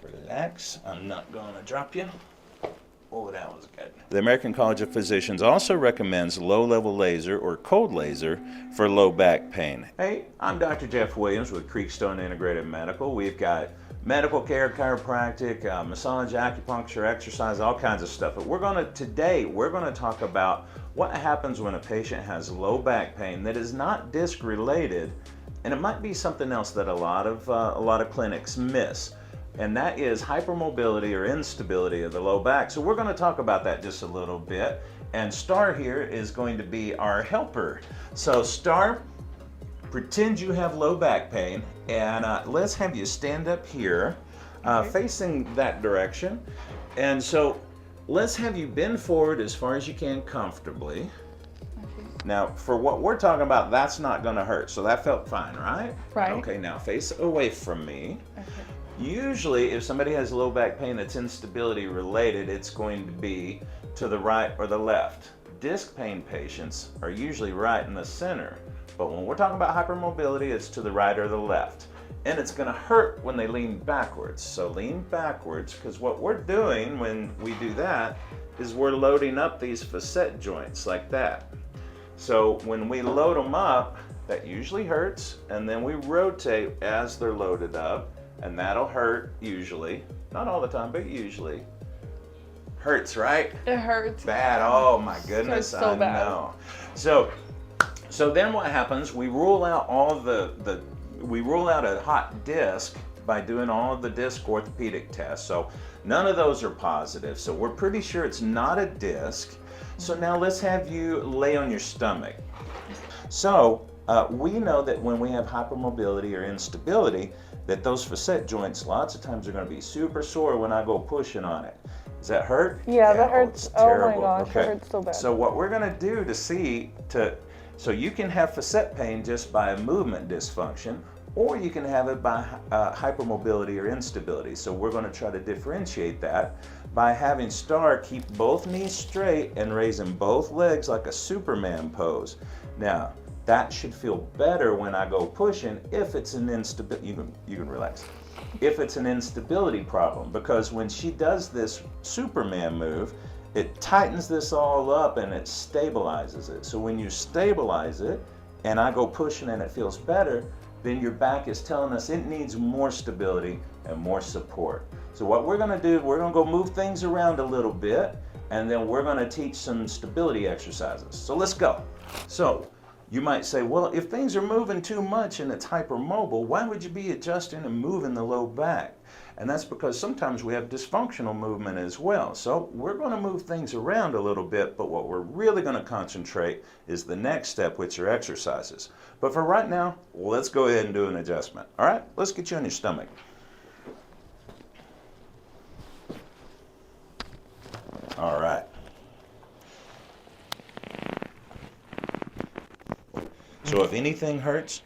Relax, I'm not gonna drop you. Oh, that was good. The American College of Physicians also recommends low-level laser or cold laser for low back pain. Hey, I'm Dr. Jeff Williams with Creekstone Integrated Medical. We've got medical care, chiropractic, massage, acupuncture, exercise, all kinds of stuff. But today we're gonna talk about what happens when a patient has low back pain that is not disc related, and it might be something else that a lot of clinics miss. And that is hypermobility or instability of the low back. So we're going to talk about that just a little bit. And Star here is going to be our helper. So Star, pretend you have low back pain, and let's have you stand up here, facing that direction. And so let's have you bend forward as far as you can comfortably. Now, for what we're talking about, that's not going to hurt. So that felt fine, right? Right. Okay, now face away from me. Okay. Usually, if somebody has low back pain that's instability related, it's going to be to the right or the left. Disc pain patients are usually right in the center, but when we're talking about hypermobility, it's to the right or the left. And it's going to hurt when they lean backwards. So lean backwards, because what we're doing when we do that is we're loading up these facet joints like that. So when we load them up, that usually hurts, and then we rotate as they're loaded up. And that'll hurt usually, not all the time, but usually. Hurts, right? It hurts. Bad. Oh my goodness, so I bad. know. So then what happens? We rule out all we rule out a hot disc by doing all of the disc orthopedic tests. So none of those are positive. So we're pretty sure it's not a disc. So now let's have you lay on your stomach. So we know that when we have hypermobility or instability, that those facet joints lots of times are going to be super sore when I go pushing on it. Does that hurt? Yeah, that hurts. It's terrible. Oh my gosh, okay. That hurts so bad. So what we're going to do so you can have facet pain just by a movement dysfunction, or you can have it by hypermobility or instability. So we're going to try to differentiate that by having Star keep both knees straight and raising both legs like a Superman pose. Now, that should feel better when I go pushing if it's an instability. You can relax. If it's an instability problem, because when she does this Superman move, it tightens this all up and it stabilizes it. So when you stabilize it and I go pushing and it feels better, then your back is telling us it needs more stability and more support. So what we're gonna do, we're gonna go move things around a little bit, and then we're gonna teach some stability exercises. So let's go. So you might say, well, if things are moving too much and it's hypermobile, why would you be adjusting and moving the low back? And that's because sometimes we have dysfunctional movement as well. So we're going to move things around a little bit, but what we're really going to concentrate is the next step, which are exercises. But for right now, let's go ahead and do an adjustment. All right, let's get you on your stomach. All right. So if anything hurts,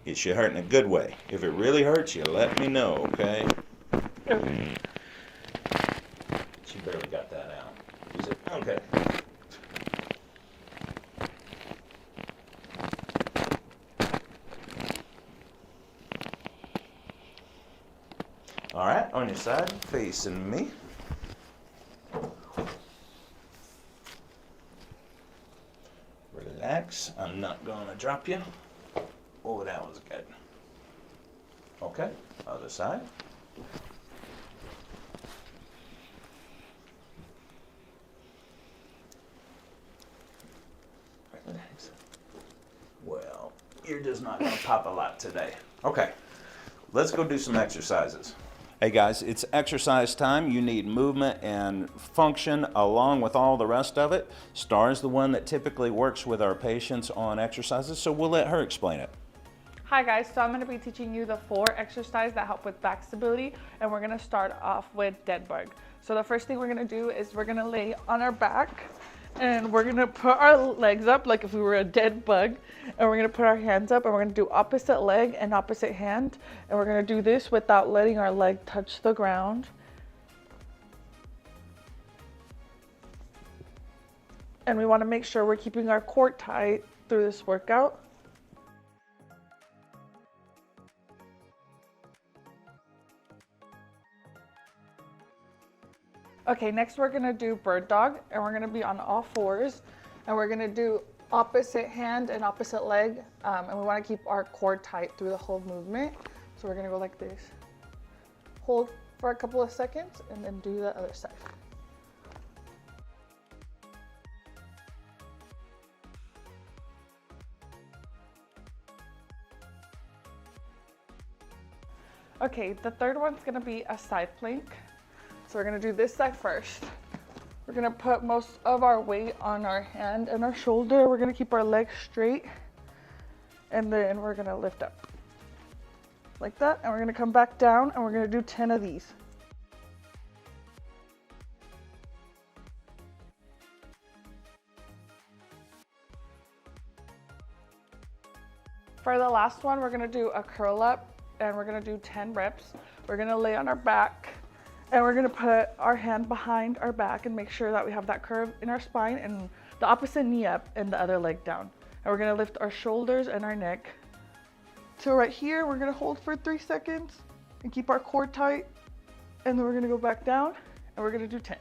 it should hurt in a good way. If it really hurts, you let me know, okay? She barely got that out. Is it? Okay. All right, on your side, facing me. Relax, I'm not gonna drop you. Oh, that was good. Okay, other side. Relax. Well, you're just not gonna pop a lot today. Okay, let's go do some exercises. Hey guys, it's exercise time. You need movement and function along with all the rest of it. Star is the one that typically works with our patients on exercises, so we'll let her explain it. Hi guys, so I'm going to be teaching you the 4 exercises that help with back stability, and we're going to start off with dead bug. So the first thing we're going to do is we're going to lay on our back, and we're going to put our legs up like if we were a dead bug, and we're going to put our hands up, and we're going to do opposite leg and opposite hand, and we're going to do this without letting our leg touch the ground. And we want to make sure we're keeping our core tight through this workout. Okay, next we're gonna do bird dog, and we're gonna be on all fours, and we're gonna do opposite hand and opposite leg, and we wanna keep our core tight through the whole movement. So we're gonna go like this. Hold for a couple of seconds, and then do the other side. Okay, the third one's gonna be a side plank. So we're gonna do this side first. We're gonna put most of our weight on our hand and our shoulder. We're gonna keep our legs straight, and then we're gonna lift up like that, and we're gonna come back down, and we're gonna do 10 of these. For the last one, we're gonna do a curl up, and we're gonna do 10 reps. We're gonna lay on our back, and we're gonna put our hand behind our back and make sure that we have that curve in our spine and the opposite knee up and the other leg down. And we're gonna lift our shoulders and our neck. So right here, we're gonna hold for 3 seconds and keep our core tight. And then we're gonna go back down, and we're gonna do 10.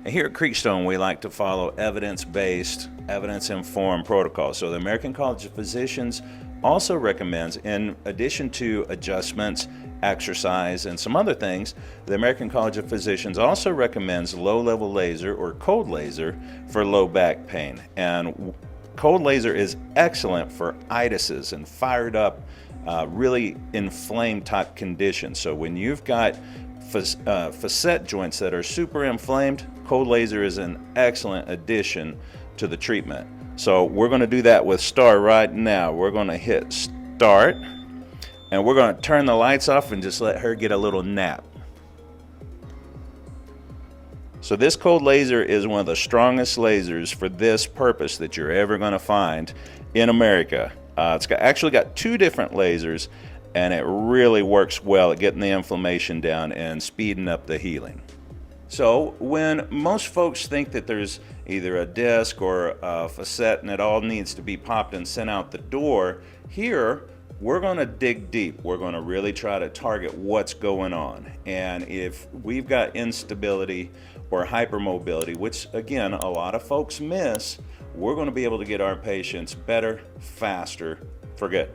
Here at Creekstone, we like to follow evidence-based, evidence-informed protocols. So the American College of Physicians also recommends, in addition to adjustments, exercise, and some other things, the American College of Physicians also recommends low-level laser or cold laser for low back pain. And cold laser is excellent for itises and fired up, really inflamed type conditions. So when you've got facet joints that are super inflamed, cold laser is an excellent addition to the treatment. So we're going to do that with Star right now. We're going to hit start, and we're going to turn the lights off and just let her get a little nap. So this cold laser is one of the strongest lasers for this purpose that you're ever going to find in America. It's actually got 2 different lasers, and it really works well at getting the inflammation down and speeding up the healing. So when most folks think that there's either a disc or a facet and it all needs to be popped and sent out the door, here we're going to dig deep. We're going to really try to target what's going on. And if we've got instability or hypermobility, which again a lot of folks miss, we're going to be able to get our patients better, faster, for good.